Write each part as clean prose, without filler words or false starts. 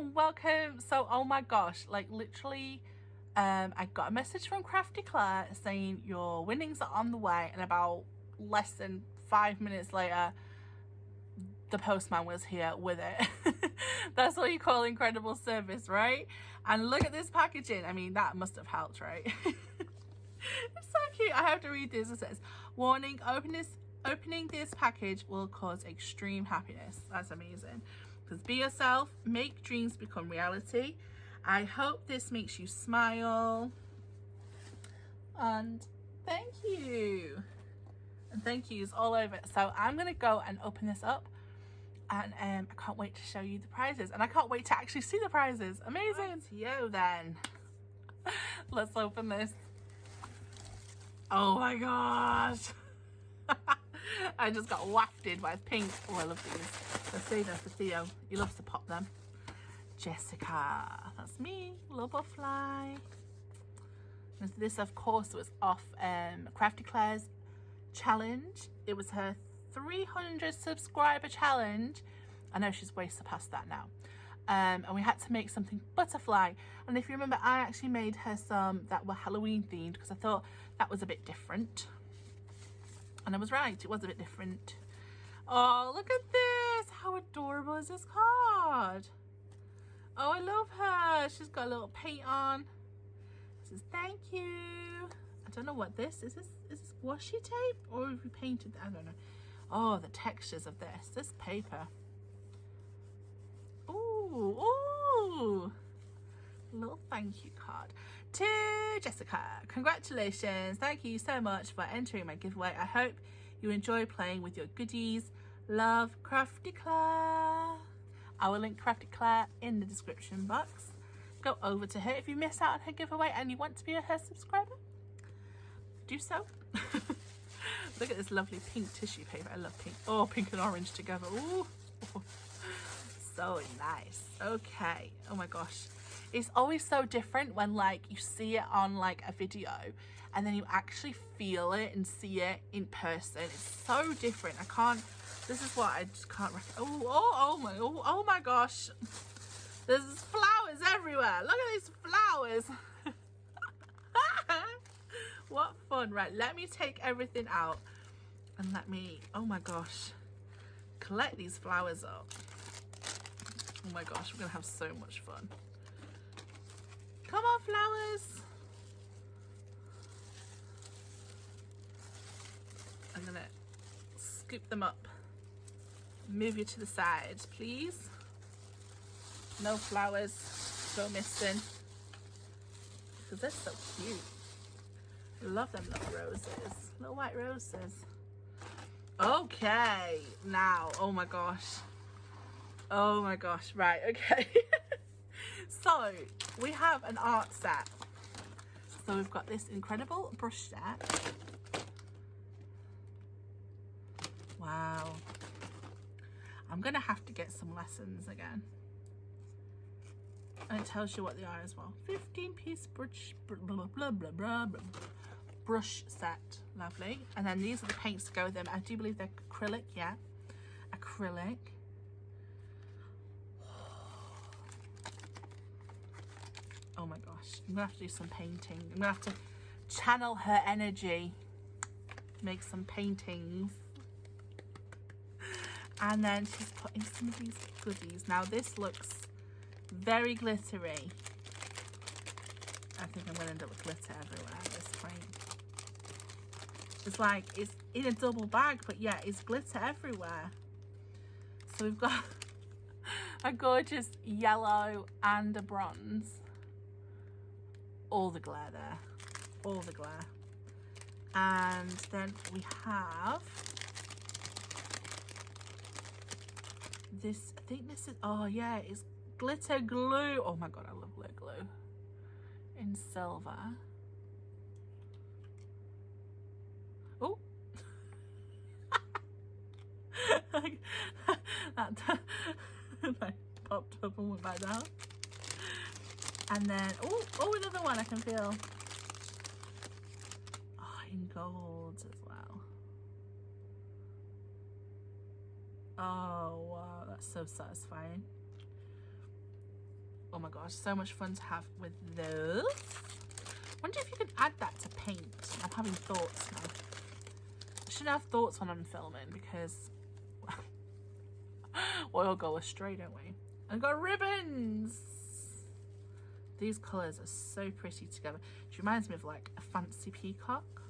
and welcome. So oh my gosh, like literally I got a message from Crafty Claire saying your winnings are on the way, and about less than 5 minutes later the postman was here with it. That's what you call incredible service, right? And look at this packaging. I mean, that must have helped, right? It's so cute. I have to read this. It says, warning, opening this package will cause extreme happiness. That's amazing. Because be yourself, make dreams become reality. I hope this makes you smile. And thank you. And thank yous all over it. So I'm going to go and open this up. And I can't wait to show you the prizes. And I can't wait to actually see the prizes. Amazing. Yo then. Let's open this. Oh my gosh. I just got wafted by pink. Oh, I love these. Let's save them for Theo. He loves to pop them. Jessica. That's me. Loverfly. This, of course, was off Crafty Claire's challenge. It was her 300 subscriber challenge. I know she's way surpassed that now. And we had to make something butterfly, and if you remember, I actually made her some that were Halloween themed because I thought that was a bit different, and I was right, it was a bit different. Oh, look at this. How adorable is this card? Oh, I love her. She's got a little paint on. It says thank you. I don't know what this is. Is this washi tape, or have you painted that? I don't know. Oh, the textures of this paper. Ooh, little thank you card to Jessica. Congratulations. Thank you so much for entering my giveaway. I hope you enjoy playing with your goodies. Love, Crafty Claire. I will link Crafty Claire in the description box. Go over to her if you missed out on her giveaway and you want to be her subscriber. Do so. Look at this lovely pink tissue paper. I love pink. Oh, pink and orange together. Ooh. So nice. Okay. Oh my gosh, it's always so different when like you see it on like a video and then you actually feel it and see it in person. It's so different. I can't, this is what I just can't oh my gosh, there's flowers everywhere. Look at these flowers. What fun. Right, let me take everything out and let me, oh my gosh, collect these flowers up. Oh my gosh, we're gonna have so much fun. Come on, flowers. I'm gonna scoop them up. Move you to the side, please. No flowers go missing. Because they're so cute. I love them little roses. Little white roses. Okay, now, oh my gosh. Oh my gosh, right, okay. So we have an art set. So we've got this incredible brush set. Wow. I'm gonna have to get some lessons again. And it tells you what they are as well. 15-piece brush, blah, blah, blah, blah, blah, brush set. Lovely. And then these are the paints to go with them. I do believe they're acrylic, yeah. Acrylic. Oh my gosh, I'm gonna have to do some painting. I'm gonna have to channel her energy, make some paintings. And then she's putting some of these goodies. Now this looks very glittery. I think I'm gonna end up with glitter everywhere at this point. It's like, it's in a double bag, but yeah, it's glitter everywhere. So we've got a gorgeous yellow and a bronze. All the glare there, all the glare. And then we have this, I think this is, oh yeah, it's glitter glue. Oh my God, I love glitter glue. In silver. Oh. that popped up and went back down. And then, oh, another one I can feel. Oh, in gold as well. Oh, wow, that's so satisfying. Oh my gosh, so much fun to have with those. Wonder if you could add that to paint. I'm having thoughts now. I shouldn't have thoughts when I'm filming because we all go astray, don't we? I've got ribbons. These colours are so pretty together. It reminds me of like a fancy peacock.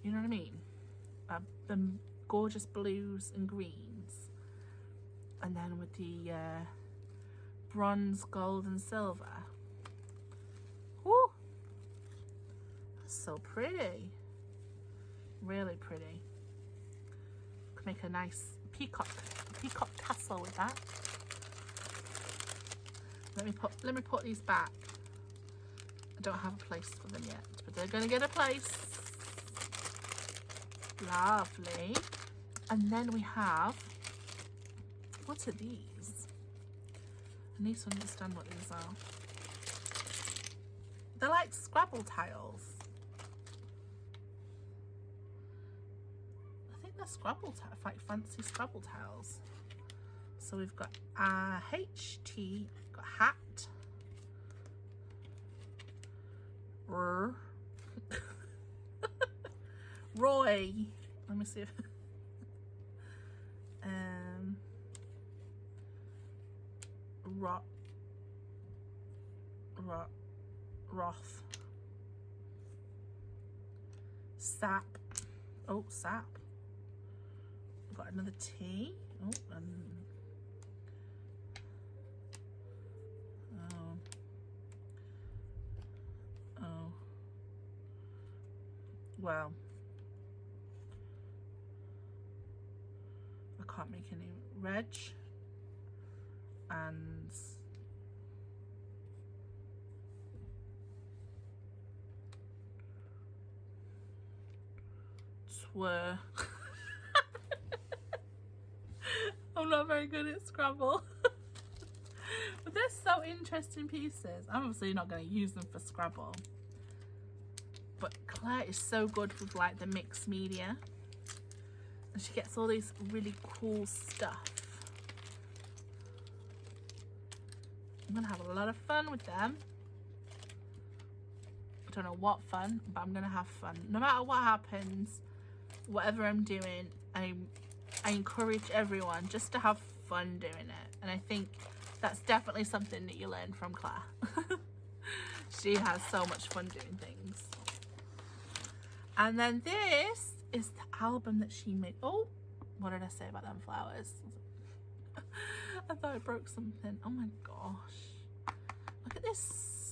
You know what I mean? The gorgeous blues and greens. And then with the bronze, gold and silver. Woo! That's so pretty. Really pretty. Could make a nice peacock tassel with that. Let me put these back. I don't have a place for them yet, but they're gonna get a place. Lovely. And then we have, what are these? I need to understand what these are. They're like Scrabble tiles. I think they're Scrabble tiles, like fancy Scrabble tiles. So we've got HT, got hat, Roy. Let me see if Roth, Sap. Oh, Sap. We've got another T. Oh, and oh, well, I can't make any. Reg and Twir. I'm not very good at Scrabble. But they're so interesting pieces. I'm obviously not going to use them for Scrabble. But Claire is so good with like the mixed media. And she gets all these really cool stuff. I'm going to have a lot of fun with them. I don't know what fun, but I'm going to have fun. No matter what happens, whatever I'm doing, I encourage everyone just to have fun doing it. And I think that's definitely something that you learn from Claire. She has so much fun doing things. And then this is the album that she made. Oh, what did I say about them flowers? I thought I broke something. Oh my gosh. Look at this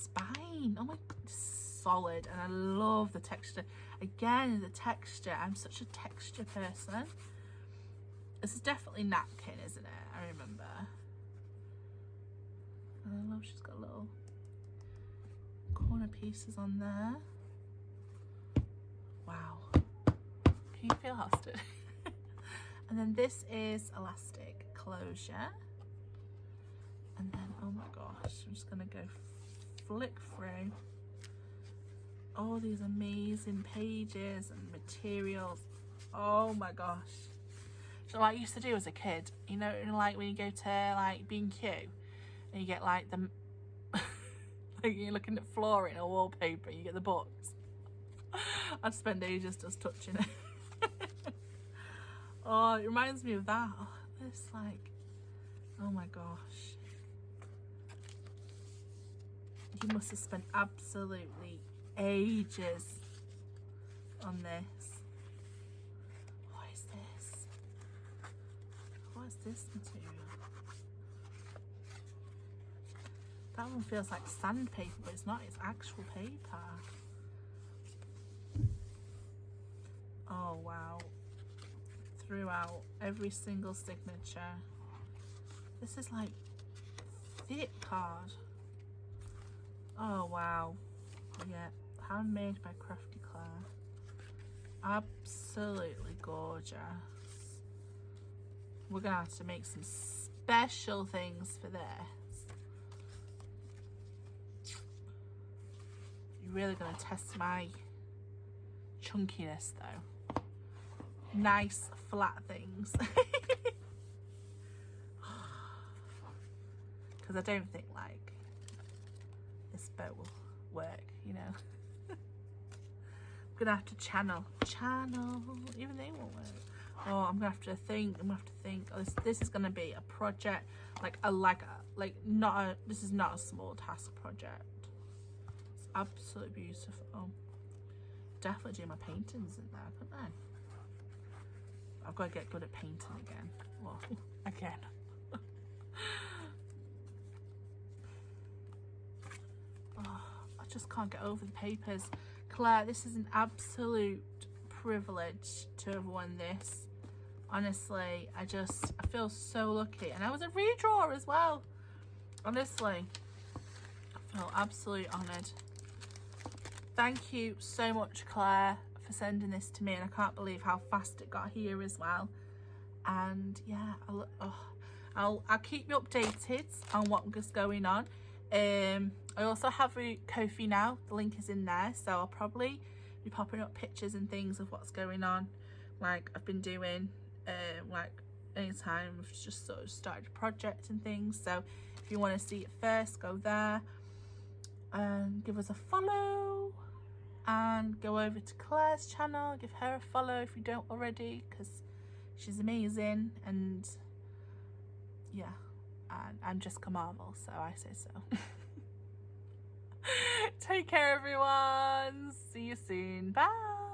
spine. Oh my, solid. And I love the texture. Again, the texture. I'm such a texture person. This is definitely napkin, isn't it? I remember. And I love she's got little corner pieces on there. Wow. Can you feel how stood? And then this is elastic closure. And then, oh my gosh, I'm just gonna go flick through all these amazing pages and materials. Oh my gosh. So what I used to do as a kid, you know, like when you go to like B&Q and you get like the, like you're looking at flooring or wallpaper, you get the books. I'd spend ages just touching it. Oh, it reminds me of that. Oh, it's like, oh my gosh. You must have spent absolutely ages on this. What is this? What is this material? That one feels like sandpaper, but it's not, it's actual paper. Oh wow. Throughout every single signature. This is like thick card. Oh wow. Yeah, handmade by Crafty Claire. Absolutely gorgeous. We're gonna have to make some special things for this. You're really gonna test my chunkiness though. Nice flat things. because I don't think like this bow will work, you know. I'm gonna have to channel, even they won't work. Oh, I'm gonna have to think. Oh, this is gonna be a project, this is not a small task project. It's absolutely beautiful. Definitely do my paintings in there, couldn't I? I've got to get good at painting again. Well, again. Oh, I just can't get over the papers. Claire, this is an absolute privilege to have won this. Honestly, I feel so lucky. And I was a redraw as well. Honestly, I feel absolutely honoured. Thank you so much, Claire, for sending this to me. And I can't believe how fast it got here as well. And yeah, I'll keep you updated on what's going on. I also have a Ko-fi now. The link is in there. So I'll probably be popping up pictures and things of what's going on. Like I've been doing, like anytime I've just sort of started a project and things. So if you want to see it first, go there and give us a follow, and go over to Claire's channel, give her a follow if you don't already, because she's amazing. And yeah, and I'm Jessica Marvel, so I say so. Take care, everyone. See you soon. Bye.